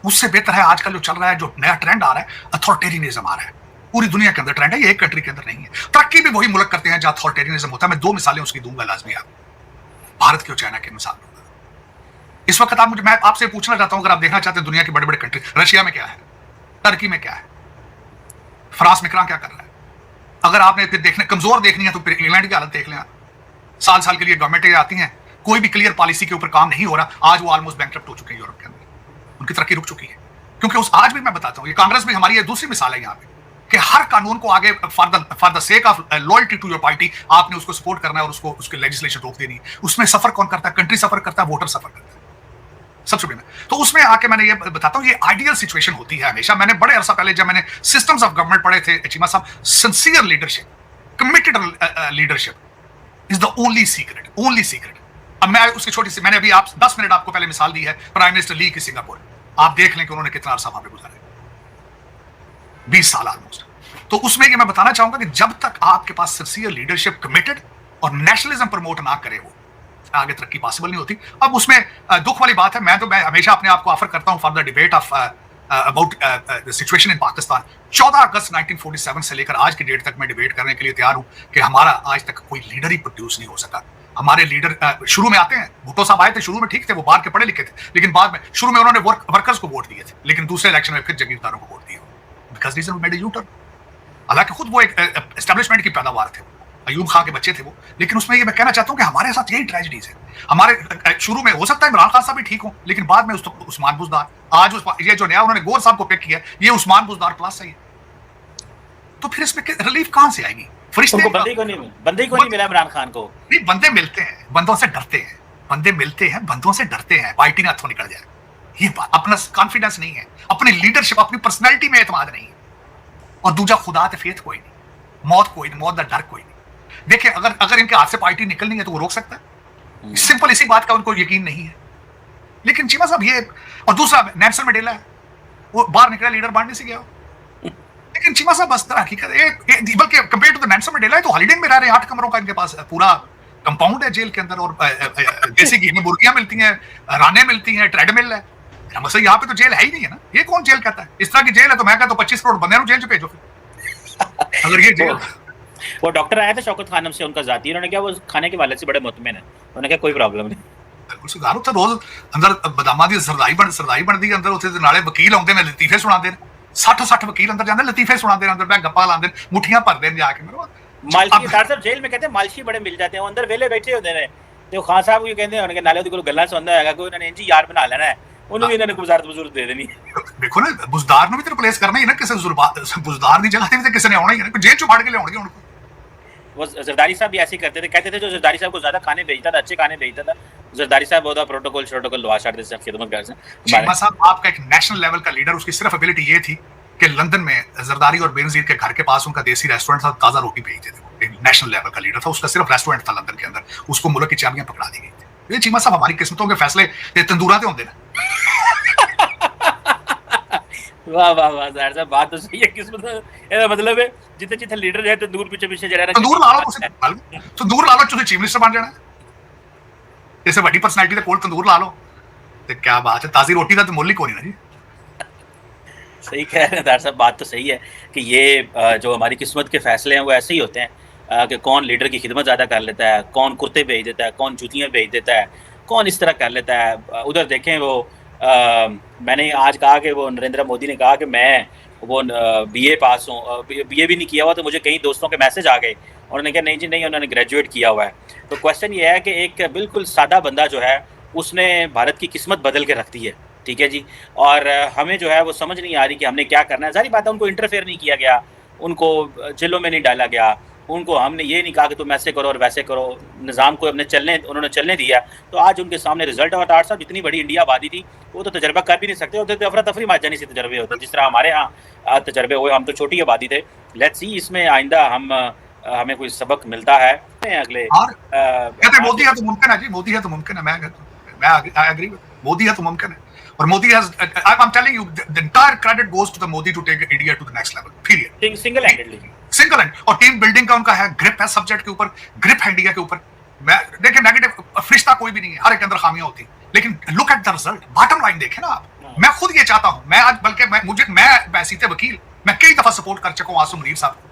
उससे बेहतर है आजकल जो चल रहा है, जो नया ट्रेंड आ रहा है, अथॉरिटेरियनिज्म आ रहा है। पूरी दुनिया के अंदर ट्रेंड है, ये एक कंट्री के अंदर नहीं है। तरक्की भी वही मुल्क करते हैं जहां अथॉरिटेरियनिज्म होता है। मैं 2 मिसालें उसकी दूंगा लाजमी आपको, भारत की और चाइना की मिसाल दूंगा। इस वक्त मैं आपसे पूछना चाहता हूं, अगर आप देखना चाहते हैं दुनिया के बड़े बड़े कंट्री, रशिया में क्या है, टर्की में क्या है, फ्रांस में क्या कर रहा है। अगर आपने फिर देखने कमजोर देखनी है तो फिर इंग्लैंड की हालत देख लें। साल साल के लिए गवर्नमेंटें आती हैं, कोई भी क्लियर पॉलिसी के ऊपर काम नहीं हो रहा, आज वो ऑलमोस्ट बैंकरप्ट हो चुके हैं यूरोप के अंदर, उनकी तरक्की रुक चुकी है। क्योंकि उस आज भी मैं बताता हूँ, ये कांग्रेस भी हमारी ये दूसरी मिसाल है यहाँ पे, कि हर कानून को आगे for the sake of loyalty to your party आपने उसको सपोर्ट करना है और उसको उसके लेजिस्लेशन रोक देनी है। उसमें सफर कौन करता है? कंट्री सफर करता है, वोटर सफर करता है सबसे बड़ी में। तो उसमें आके मैंने ये बताता हूँ, ये आइडियल सिचुएशन होती है हमेशा। मैंने बड़े अरसा पहले जब मैंने सिस्टम्स ऑफ गवर्नमेंट पढ़े थे, चीमा साहब, sincere leadership, committed leadership is the only secret, only secret. अब मैं उसकी छोटी सी, मैंने अभी आप 10 मिनट आपको पहले मिसाल दी है प्राइम मिनिस्टर ली की सिंगापुर, आप देख लें कि उन्होंने कितना अरसा वहां पे गुजारा, 20 साल ऑलमोस्ट। तो उसमें ये मैं बताना चाहूंगा कि जब तक आपके पास सिंसियर लीडरशिप, कमिटेड और नेशनलिज्म प्रमोट ना करे, वो आगे तरक्की पॉसिबल नहीं होती। अब उसमें दुख वाली बात है, मैं हमेशा अपने आप को ऑफर करता हूं for the debate of about the situation in Pakistan. 14 अगस्त 1947 से लेकर आज की डेट तक मैं डिबेट करने के लिए तैयार हूं कि हमारा आज तक कोई लीडर ही प्रोड्यूस नहीं हो सका। हमारे लीडर शुरू में आते हैं, भुट्टो साहब आए थे, शुरू में ठीक थे, वो बाहर के पढ़े लिखे थे, लेकिन बाद में शुरू में उन्होंने वर्कर्स को वोट दिए थे, लेकिन दूसरे इलेक्शन में फिर जागीरदारों को वोट दिए, because reason made a U turn. हालांकि खुद वो एक एस्टेब्लिशमेंट की पैदावार थे, अयूब खान के बच्चे थे वो, लेकिन उसमें ये मैं कहना चाहता हूं कि हमारे साथ यही ट्रेजेडीज है। हमारे शुरू में हो सकता है इमरान खान साहब भी ठीक हो, लेकिन बाद में उस्मान बुज़दार, आज ये जो नया उन्होंने गौर साहब को पिक किया, ये उस्मान बुज़दार प्लस है। तो फिर इसमें रिलीफ कहां से आएगी? फरिश्ते बंदे को नहीं मिला इमरान खान को। नहीं, बंदे मिलते हैं, बंदों से डरते हैं, बंदे मिलते हैं, बंदों से डरते हैं, पार्टी ना हाथों निकल जाए, ये बात। अपना कॉन्फिडेंस नहीं है, अपनी लीडरशिप, अपनी पर्सनैलिटी में एतमाद नहीं है, और दूजा खुदा ते फेथ कोई नहीं, मौत कोई नहीं, मौत का डर कोई नहीं। देखिए, अगर इनके हाथ से पार्टी निकलनी है तो वो रोक सकता है, सिंपल इसी बात का उनको यकीन नहीं है। लेकिन चीमा साहब ये, और दूसरा नेल्सन मंडेला है, वो बाहर निकला, लीडर बनने से गया, लेकिन चीमा साहब बस तरह हकीकत है, बल्कि compare to the Nelson Mandela है तो हॉलिडे में रह रहे हैं, 8 कमरों का इनके पास पूरा कंपाउंड है जेल के अंदर, और देसी घी में मुर्गियां मिलती हैं, राने मिलती हैं, ट्रेडमिल है। मतलब यहाँ पे तो जेल है ही नहीं है ना, ये कौन जेल कहता है? इस तरह की जेल है तो मैं कहता हूँ 25 करोड़ बंदे जेल भेजो फिर, अगर ये जेल। वो डॉक्टर आया था शौकत खानम से, उनका जाती, उन्होंने क्या वो खाने के वाले से बड़े मुतमिन है, उन्होंने क्या कोई प्रॉब्लम नहीं। बिल्कुल सुधारो तो रोज अंदर बदामा दी सरदाई बनदी अंदर, उत्थे नाले वकील आउंदे ने, लतीफे सुनाते हैं, 60 वकील अंदर जांदे, लतीफे सुनाते हैं, अंदर बैठ गप्पा लांदे, मुठियां भरदे हैं जाके। मालशी डॉक्टर साहब जेल में कहते हैं मालशी बड़े मिल जाते हैं, अंदर वेले बैठे होते हैं, तो खान साहब ये कहते हैं नाले ਉਹਦੇ ਕੋਲ ਗੱਲਾਂ ਸੁਣਦਾ ਹੈਗਾ, ਕੋਈ ਉਹਨਾਂ ਨੇ ਇੰਜ ਯਾਰ ਬਣਾ ਲੈਣਾ ਹੈ, ਉਹਨੂੰ ਵੀ ਇਹਨਾਂ ਨੇ ਗੁਜ਼ਾਰਤ ਬਜ਼ੁਰਗ ਦੇ ਦੇਣੀ। ਦੇਖੋ ਨਾ, ਬੁਜ਼ਦਾਰ ਨੂੰ ਵੀ ਤੇ ਰਿਪਲੇਸ ਕਰਨਾ ਹੀ ਨਾ, ਕਿਸੇ ਬੁਜ਼ਦਾਰ ਦੀ ਜਗ੍ਹਾ ਤੇ ਵੀ ਤੇ ਕਿਸੇ ਨੇ ਆਉਣਾ ही है ना, जेल चो फाड़ के लियाउणगे उनको। वो जरदारी साहब भी ऐसे ही करते थे, कहते थे जो जरदारी साहब को ज्यादा खाने भेजता था, अच्छे खाने भेजता था, जरदारी साहब बहुत प्रोटोकॉल लवा छाड़ते थे खिदमतगार से। चीमा साहब आपका एक नेशनल लेवल का लीडर, उसकी सिर्फ एबिलिटी ये थी कि लंदन में जरदारी और बेनजीर के घर के पास उनका देसी रेस्टोरेंट था, ताजा रोटी भेजते थे। नेशनल लेवल का लीडर था, उसका सिर्फ रेस्टोरेंट था लंदन के अंदर, उसको मुल्क की चाबियां पकड़ा दी गई थी। ये चीमा साहब हमारी किस्मतों के फैसले तंदूरा ते होंदे ने। वाह वाह वाह ज़ाहिर साहब, बात तो सही है, किस्मत ਇਹਦਾ मतलब है जिथे जिथे लीडर है तंदूर पीछे पीछे जरा तंदूर ला लो, तंदूर ला लो, ਤੁਸੀਂ चीफ मिनिस्टर बन जाना, जैसे बड़ी पर्सनैलिटी ਦੇ ਕੋਲ तंदूर ला लो, तो क्या बात है, ताजी रोटी का तो मुल्ल ही कोई नहीं। सही कह रहे हैं दार साहब, बात तो सही है कि ये जो हमारी किस्मत के फैसले हैं वो ऐसे ही होते हैं कि कौन लीडर की खिदमत ज़्यादा कर लेता है, कौन कुर्ते भेज देता है, कौन जूतियाँ भेज देता है, कौन इस तरह कर लेता है। उधर देखें वो मैंने आज कहा कि वो नरेंद्र मोदी ने कहा कि मैं वो BA पास हूँ, BA भी नहीं किया हुआ, तो मुझे कई दोस्तों के मैसेज आ गए, उन्होंने कहा नहीं जी नहीं, उन्होंने ग्रेजुएट किया हुआ है। तो क्वेश्चन ये है कि एक बिल्कुल सादा बंदा जो है उसने भारत की किस्मत बदल के रख दी है, ठीक है जी, और हमें जो है वो समझ नहीं आ रही कि हमने क्या करना है। सारी बात है, उनको इंटरफेयर नहीं किया गया, उनको जेलों में नहीं डाला गया, उनको हमने ये नहीं कहा कि तुम ऐसे करो और वैसे करो, निज़ाम को उन्होंने चलने दिया, तो आज उनके सामने रिजल्ट। और तार साहब, जितनी बड़ी इंडिया आबादी थी वो तो तजर्बा कर भी नहीं सकते होते, तो अफरा तफरी माजानी से तजर्बे होते जिस तरह हमारे यहाँ तजर्बे हुए। हम तो छोटी आबादी थे। लेट्स सी इसमें आइंदा हमें कोई सबक मिलता है अगले। मोदी है तो मुमकिन है जी, मोदी है तो मुमकिन है, मैं एग्री, मोदी है तो मुमकिन है। और Modi has, I'm telling you, the entire credit goes to the Modi to take India to the next level. Period. Single hand. और टीम बिल्डिंग का उनका है, ग्रिप है सब्जेक्ट के ऊपर, ग्रिप है इंडिया के ऊपर। मैं देखिए, नेगेटिव फरिश्ता कोई भी नहीं है, हर एक के अंदर खामियां होती हैं, लेकिन look at the result, bottom line देखें ना आप। मैं खुद ये चाहता हूं, मैं आज बल्कि मैं सीते वकील, मैं कई दफा सपोर्ट कर चुका हूं आसिम मुनीर साहब को।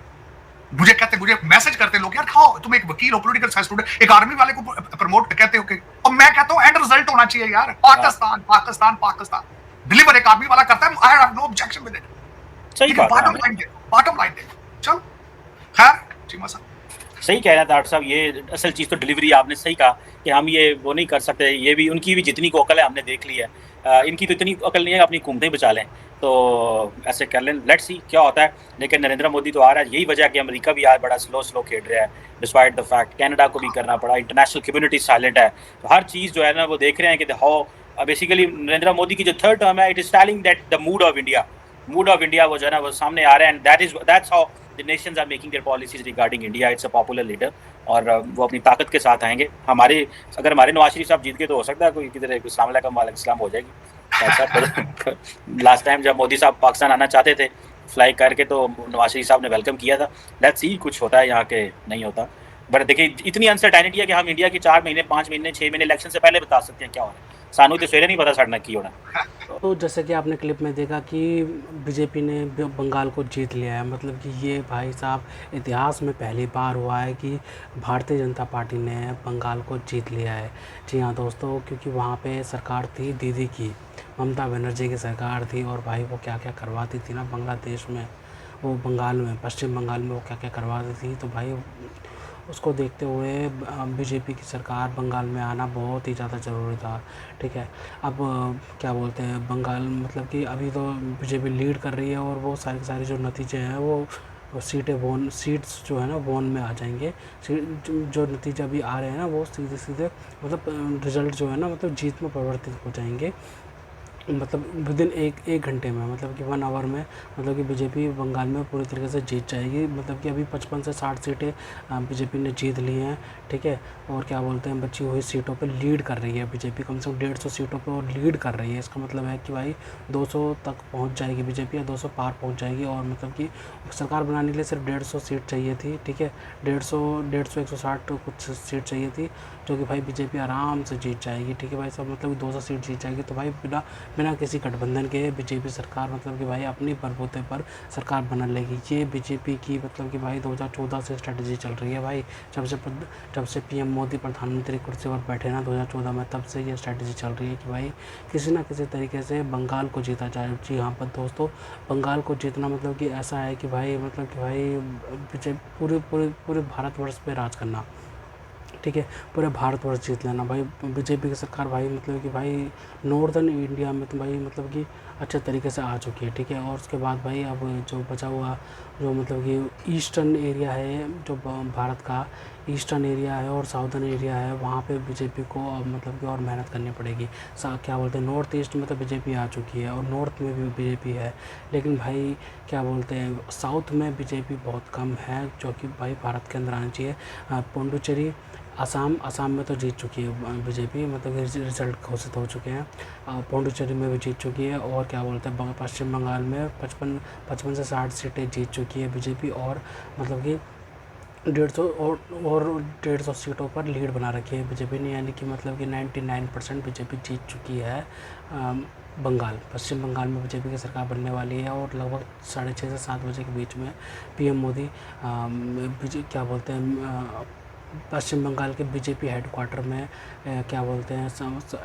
मुझे मैसेज करते लोग, यार खाओ, तुम एक वकील हो, पॉलिटिकल साइंस स्टूडेंट, एक आर्मी वाले को प्रमोट कहते हो कि, और मैं कहता हूं एंड रिजल्ट होना चाहिए यार। पाकिस्तान डिलीवर एक आर्मी वाला करता है, I have no objection with it. सही बात है, बॉटम लाइन देखो, चलो खैर चीमा साहब, सही कह रहे हैं डॉक्टर साहब, ये असल चीज़ तो डिलीवरी आपने सही कहा कि हम ये वो नहीं कर सकते, ये भी उनकी भी जितनी को अकल है हमने देख ली है, इनकी तो इतनी अकल नहीं है अपनी हुकूमतें बचा लें, तो ऐसे कर लें, लेट्स सी क्या होता है। लेकिन नरेंद्र मोदी तो आ रहा है, यही वजह है कि अमेरिका भी आज बड़ा स्लो स्लो खेल रहा है डिस्पाइट द फैक्ट, कनाडा को भी करना पड़ा, इंटरनेशनल कम्युनिटी साइलेंट है, तो हर चीज़ जो है ना वो देख रहे हैं कि हाउ बेसिकली नरेंद्र मोदी की जो थर्ड टर्म है, it is telling that the mood of India वो जो है ना वो सामने आ रहा है, and that's how the nations are making their policies regarding India, it's a popular leader, और वो अपनी ताकत के साथ आएंगे। अगर हमारे नवाज शरीफ साहब जीत गए तो हो सकता है कोई किधर अस्सलाम वालेकुम वालेकुम सलाम हो जाएगी साहब। लास्ट टाइम जब मोदी साहब पाकिस्तान आना चाहते थे फ्लाई करके तो नवाज शरीफ साहब ने वेलकम किया था। लेट्स सी कुछ होता है यहाँ के, नहीं होता। बट देखिए इतनी अनसर्टेनिटी है कि हम इंडिया के 4 महीने 5 महीने 6 महीने इलेक्शन से पहले बता सकते हैं क्या हो रहा है, सानू तो सवेरे नहीं पता साढ़े की होना। तो जैसे कि आपने क्लिप में देखा कि बीजेपी ने बंगाल को जीत लिया है, मतलब कि ये भाई साहब इतिहास में पहली बार हुआ है कि भारतीय जनता पार्टी ने बंगाल को जीत लिया है। जी हाँ दोस्तों, क्योंकि वहाँ पे सरकार थी दीदी की, ममता बनर्जी की सरकार थी, और भाई वो क्या क्या करवाती थी ना बांग्लादेश में, वो बंगाल में, पश्चिम बंगाल में वो क्या क्या करवाती थी। तो भाई उसको देखते हुए बीजेपी की सरकार बंगाल में आना बहुत ही ज़्यादा ज़रूरी था। ठीक है, अब क्या बोलते हैं, बंगाल मतलब कि अभी तो बीजेपी लीड कर रही है, और वो सारे जो नतीजे हैं वो सीट्स जो है ना वोन में आ जाएंगे। जो नतीजे अभी आ रहे हैं ना वो सीधे सीधे मतलब रिज़ल्ट जो है ना मतलब जीत में परिवर्तित हो जाएंगे, मतलब विदिन एक घंटे में, मतलब कि 1 आवर में, मतलब कि बीजेपी बंगाल में पूरी तरीके से जीत जाएगी। मतलब कि अभी 55 से 60 सीटें बीजेपी ने जीत ली हैं। ठीक है, और क्या बोलते हैं, बची हुई सीटों पे लीड कर रही है बीजेपी, कम से कम 150 सीटों पे और लीड कर रही है। इसका मतलब है कि भाई 200 तक पहुंच जाएगी बीजेपी, या 200 पार पहुंच जाएगी। और मतलब कि सरकार बनाने के लिए सिर्फ 150 सीट चाहिए थी। ठीक है, 150 160 कुछ सीट चाहिए थी, जो कि भाई बीजेपी आराम से जीत जाएगी। ठीक है भाई साहब, मतलब 200 सीट जीत जाएगी। तो भाई बिना किसी गठबंधन के बीजेपी सरकार मतलब कि भाई अपनी बलबूते पर सरकार बना लेगी। ये बीजेपी की मतलब कि भाई 2014 से स्ट्रेटजी चल रही है भाई, जब से पीएम मोदी प्रधानमंत्री कुर्सी पर बैठे ना 2014 में, तब से ये स्ट्रेटजी चल रही है कि भाई किसी ना किसी तरीके से बंगाल को जीता जाए। जी हाँ पर दोस्तों, बंगाल को जीतना मतलब कि ऐसा है कि भाई मतलब कि भाई पूरे भारतवर्ष पे राज करना। ठीक है, पूरे भारतवर्ष जीत लेना भाई। बीजेपी की सरकार भाई मतलब कि भाई नॉर्दर्न इंडिया में तो भाई मतलब कि अच्छे तरीके से आ चुकी है। ठीक है, और उसके बाद भाई अब जो बचा हुआ जो मतलब कि ईस्टर्न एरिया है, जो भारत का ईस्टर्न एरिया है और साउदर्न एरिया है, वहाँ पे बीजेपी को अब मतलब कि और मेहनत करनी पड़ेगी। क्या बोलते हैं, नॉर्थ ईस्ट में तो बीजेपी आ चुकी है और नॉर्थ में भी बीजेपी है, लेकिन भाई क्या बोलते हैं साउथ में बीजेपी बहुत कम है, जो कि भाई भारत के अंदर आनी चाहिए। पुडुचेरी, असम में तो जीत चुकी है बीजेपी, मतलब कि रिजल्ट घोषित हो चुके हैं। पुडुचेरी में भी जीत चुकी है, और क्या बोलते हैं पश्चिम बंगाल में 55 से 60 सीटें जीत चुकी है बीजेपी, और मतलब कि 150 सीटों पर लीड बना रखी है बीजेपी ने, यानी कि मतलब कि 99% बीजेपी जीत चुकी है। पश्चिम बंगाल में बीजेपी की सरकार बनने वाली है, और लगभग 6:30 से 7 बजे के बीच में पीएम मोदी क्या बोलते हैं पश्चिम बंगाल के बीजेपी हेडक्वार्टर में क्या बोलते हैं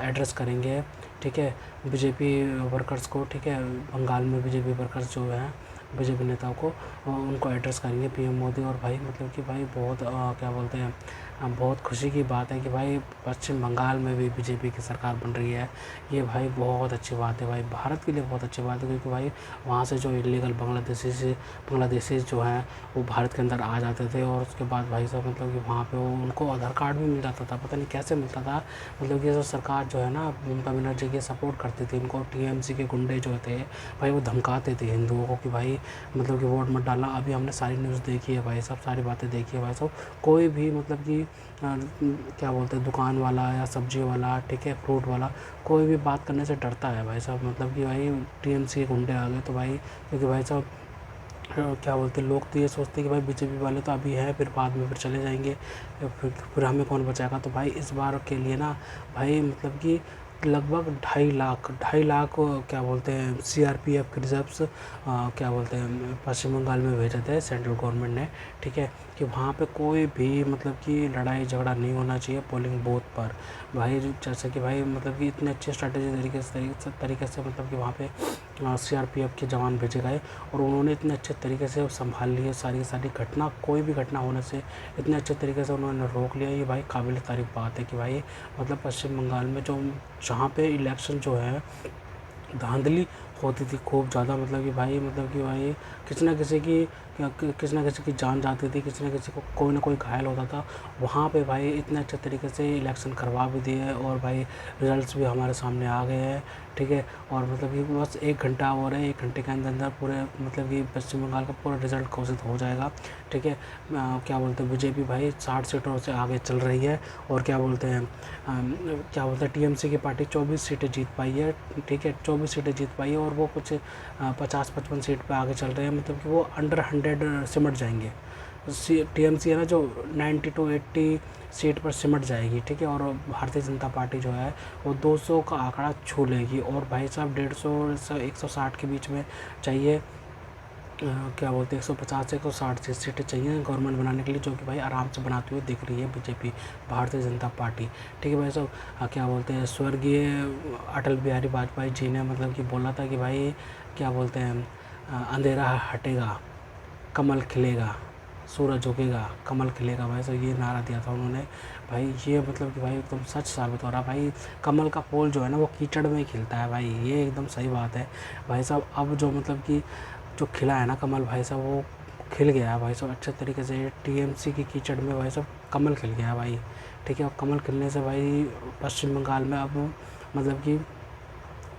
एड्रेस करेंगे। ठीक है, बीजेपी वर्कर्स को। ठीक है, बंगाल में बीजेपी वर्कर्स जो हैं बीजेपी नेताओं को उनको एड्रेस करेंगे पीएम मोदी। और भाई मतलब कि भाई बहुत क्या बोलते हैं बहुत खुशी की बात है कि भाई पश्चिम बंगाल में भी बीजेपी की सरकार बन रही है। ये भाई बहुत अच्छी बात है भाई, भारत के लिए बहुत अच्छी बात है, क्योंकि भाई वहाँ से जो इलीगल बांग्लादेशी जो हैं वो भारत के अंदर आ जाते थे, और उसके बाद भाई साहब मतलब कि वहाँ पे उनको आधार कार्ड भी मिल जाता था, पता नहीं कैसे मिलता था। मतलब कि जो सरकार जो है ना ममता बनर्जी की सपोर्ट करती थी, उनको टीएमसी के गुंडे जो थे भाई वो धमकाते थे हिंदुओं को कि भाई मतलब कि वोट मत डालना। अभी हमने सारी न्यूज़ देखी है भाई साहब, सारी बातें देखी है भाई साहब। कोई भी मतलब कि क्या बोलते हैं दुकान वाला या सब्जी वाला, ठीक है, फ्रूट वाला, कोई भी बात करने से डरता है भाई साहब। मतलब कि भाई टीएमसी के गुंडे आ गए तो भाई, क्योंकि भाई साहब क्या बोलते हैं लोग तो ये सोचते हैं कि भाई बीजेपी वाले तो अभी हैं, फिर बाद में फिर चले जाएंगे, फिर हमें कौन बचाएगा। तो भाई इस बार के लिए ना भाई मतलब कि लगभग 2.5 लाख क्या बोलते हैं सीआरपीएफ के रिजर्व्स क्या बोलते हैं पश्चिम बंगाल में भेजे थे सेंट्रल गवर्नमेंट ने, ठीक है, कि वहाँ पे कोई भी मतलब कि लड़ाई झगड़ा नहीं होना चाहिए पोलिंग बूथ पर। भाई जैसे कि भाई मतलब कि इतने अच्छे स्ट्रैटेजी तरीके से मतलब कि वहाँ पे सीआरपीएफ के जवान भेजे गए और उन्होंने इतने अच्छे तरीके से संभाल लिए सारी की सारी घटना, कोई भी घटना होने से इतने अच्छे तरीके से उन्होंने रोक लिया। ये भाई काबिल तारीफ बात है कि भाई मतलब पश्चिम बंगाल में जो जहाँ पे इलेक्शन जो है धांधली होती थी खूब ज़्यादा, मतलब कि भाई किसी न किसी की जान जाती थी, किसी न किसी को कोई ना कोई घायल होता था। वहाँ पे भाई इतने अच्छे तरीके से इलेक्शन करवा भी दिए और भाई रिजल्ट्स भी हमारे सामने आ गए हैं, ठीक है। और मतलब कि बस 1 घंटा और है, 1 घंटे के अंदर पूरे मतलब कि पश्चिम बंगाल का पूरा रिज़ल्ट घोषित हो जाएगा, ठीक है। क्या बोलते हैं बीजेपी भाई 60 सीटों से आगे चल रही है और क्या बोलते हैं टीएमसी की पार्टी 24 सीटें जीत पाई है, ठीक है, 24 सीटें जीत पाई है और वो कुछ 50-55 सीट पे आगे चल रहे हैं, मतलब कि वो अंडर 100 सिमट जाएंगे। टीएमसी है ना जो 90 to 80 सीट पर सिमट जाएगी, ठीक है। और भारतीय जनता पार्टी जो है वो 200 का आंकड़ा छू लेगी और भाई साहब 150 से 160 के बीच में चाहिए, क्या बोलते हैं 150 से 160 सीटें चाहिए गवर्नमेंट बनाने के लिए, जो कि भाई आराम से बनाते हुए दिख रही है बीजेपी भारतीय जनता पार्टी, ठीक है भाई साहब। क्या बोलते हैं स्वर्गीय अटल बिहारी वाजपेयी जी ने मतलब कि बोला था कि भाई क्या बोलते हैं अंधेरा हटेगा कमल खिलेगा, सूरज उगेगा कमल खिलेगा, भाई साहब ये नारा दिया था उन्होंने। भाई ये मतलब कि भाई एकदम सच साबित हो रहा है। भाई कमल का फूल जो है ना वो कीचड़ में ही खिलता है, भाई ये एकदम सही बात है भाई साहब। अब जो मतलब कि जो खिला है ना कमल भाई साहब वो खिल गया है भाई साहब अच्छे तरीके से, टीएमसी की कीचड़ में भाई साहब कमल खिल गया है भाई, ठीक है। और कमल खिलने से भाई पश्चिम बंगाल में अब मतलब कि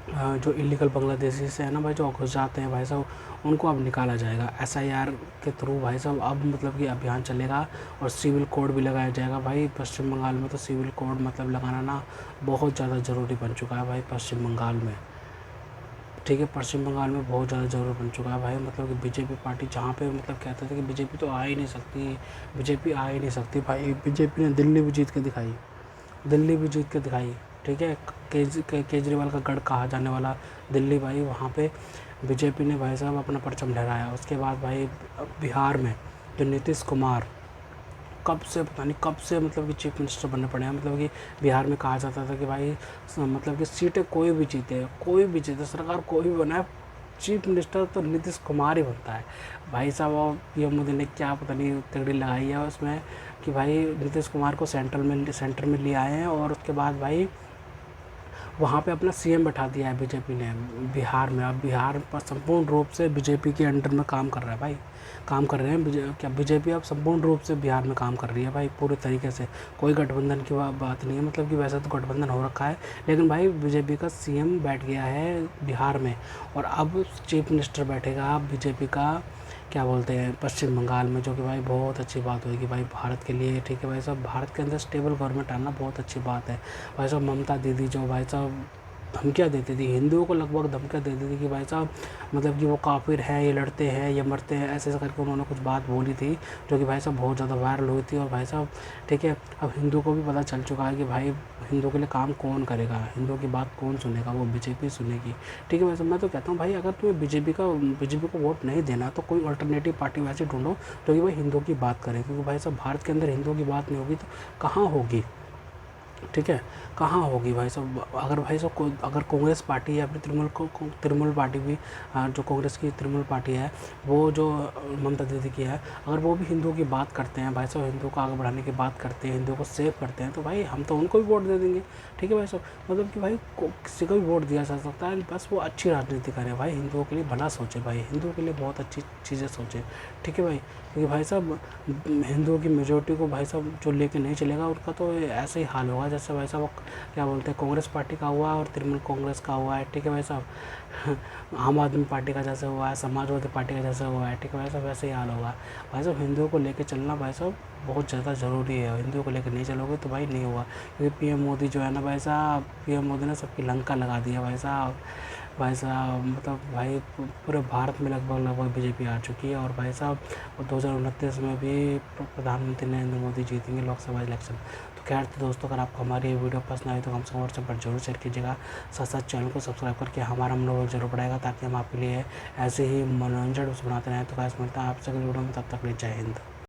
जो इलीगल बांग्लादेशी से है ना भाई जो घुस जाते हैं भाई साहब उनको अब निकाला जाएगा एसआईआर के थ्रू भाई साहब। अब मतलब कि अभियान चलेगा और सिविल कोड भी लगाया जाएगा भाई पश्चिम बंगाल में। तो सिविल कोड मतलब लगाना ना बहुत ज़्यादा ज़रूरी बन चुका है भाई पश्चिम बंगाल में, ठीक है। पश्चिम बंगाल में बहुत ज़्यादा ज़रूरी बन चुका है भाई। मतलब कि बीजेपी पार्टी जहाँ पे मतलब कहते थे कि बीजेपी तो आ ही नहीं सकती, बीजेपी आ ही नहीं सकती, भाई बीजेपी ने दिल्ली भी जीत के दिखाई, दिल्ली भी जीत के दिखाई, ठीक है। केजरीवाल का गढ़ कहा जाने वाला दिल्ली भाई वहाँ पे बीजेपी ने भाई साहब अपना परचम लहराया। उसके बाद भाई बिहार में जो नीतीश कुमार कब से पता नहीं कब से मतलब कि चीफ मिनिस्टर बनने पड़े हैं। मतलब कि बिहार में कहा जाता था कि भाई मतलब कि सीटें कोई भी जीते सरकार कोई भी बनाए चीफ मिनिस्टर तो नीतीश कुमार ही बनता है भाई साहब। और पीएम मोदी ने क्या पता नहीं तगड़ी लगाई है उसमें कि भाई नीतीश कुमार को सेंटर में ले आए हैं और उसके बाद भाई वहाँ पे अपना सीएम बैठा दिया है बीजेपी ने बिहार में। अब बिहार पर संपूर्ण रूप से बीजेपी के अंडर में काम कर रहा है भाई, काम कर रहे हैं क्या बीजेपी अब संपूर्ण रूप से बिहार में काम कर रही है भाई पूरे तरीके से। कोई गठबंधन की बात नहीं है, मतलब कि वैसे तो गठबंधन हो रखा है लेकिन भाई बीजेपी का सीएम बैठ गया है बिहार में और अब चीफ मिनिस्टर बैठेगा बीजेपी का क्या बोलते हैं पश्चिम बंगाल में, जो कि भाई बहुत अच्छी बात होगी भाई भारत के लिए, ठीक है भाई साहब। भारत के अंदर स्टेबल गवर्नमेंट आना बहुत अच्छी बात है भाई साहब। ममता दीदी जो भाई साहब धमकियाँ देती थी हिंदुओं को, लगभग धमकियाँ देती थी कि भाई साहब मतलब कि वो काफिर हैं, ये लड़ते हैं, ये मरते हैं, ऐसे करके उन्होंने कुछ बात बोली थी जो कि भाई साहब बहुत ज़्यादा वायरल हुई थी। और भाई साहब ठीक है अब हिंदू को भी पता चल चुका है कि भाई हिंदू के लिए काम कौन करेगा, हिंदू की बात कौन सुनेगा, वो बीजेपी सुनेगी, ठीक है भाई साहब। मैं तो कहता हूँ भाई अगर तुम्हें बीजेपी को वोट नहीं देना तो कोई अल्टरनेटिव पार्टी वैसे ढूंढो जो कि भाई हिंदू की बात करे, क्योंकि भाई साहब भारत के अंदर हिंदुओं की बात नहीं होगी तो कहाँ होगी, ठीक है, कहाँ होगी भाई साहब। अगर भाई साहब अगर कांग्रेस पार्टी या फिर तृणमूल पार्टी भी जो कांग्रेस की तृणमूल पार्टी है वो जो ममता दीदी की है, अगर वो भी हिंदुओं की बात करते हैं भाई साहब, हिंदुओं को आगे बढ़ाने की बात करते हैं, हिंदुओं को सेव करते हैं, तो भाई हम तो उनको भी वोट दे देंगे, ठीक है भाई साहब। मतलब कि भाई किसी को भी वोट दिया जा सकता है, बस वो अच्छी राजनीति करे भाई, हिंदुओं के लिए भला सोचे भाई, हिंदुओं के लिए बहुत अच्छी चीज़ें सोचे, ठीक है भाई। क्योंकि भाई साहब हिंदुओं की मेजोरिटी को भाई साहब जो लेके नहीं चलेगा उनका तो ऐसे ही हाल होगा जैसे भाई साहब क्या बोलते हैं कांग्रेस पार्टी का हुआ और तृणमूल कांग्रेस का हुआ है, ठीक है भाई साहब। आम आदमी पार्टी का जैसे हुआ है, समाजवादी पार्टी का जैसे हुआ है, ठीक है भाई साहब, वैसे ही हाल होगा भाई साहब। हिंदुओं को लेके चलना भाई साहब बहुत ज़्यादा ज़रूरी है, हिंदुओं को लेकर नहीं चलोगे तो भाई नहीं होगा। क्योंकि पीएम मोदी जो है ना भाई साहब, पीएम मोदी ने सबकी लंका लगा दिया भाई साहब, भाई साहब मतलब भाई पूरे भारत में लगभग बीजेपी आ चुकी है। और भाई साहब 2029 में भी प्रधानमंत्री नरेंद्र मोदी जीतेंगे लोकसभा इलेक्शन। तो खैर तो दोस्तों, अगर आपको हमारी ये वीडियो पसंद आई तो कम से कम व्हाट्सएप पर जरूर शेयर कीजिएगा। साथ साथ चैनल को सब्सक्राइब करके हमारा मनोबल जरूर बढ़ाएगा, ताकि हम आपके लिए ऐसे ही मनोरंजन बनाते रहें। तो गाइस, मिलता है आपसे अगली वीडियो में, तब तक के लिए जय हिंद।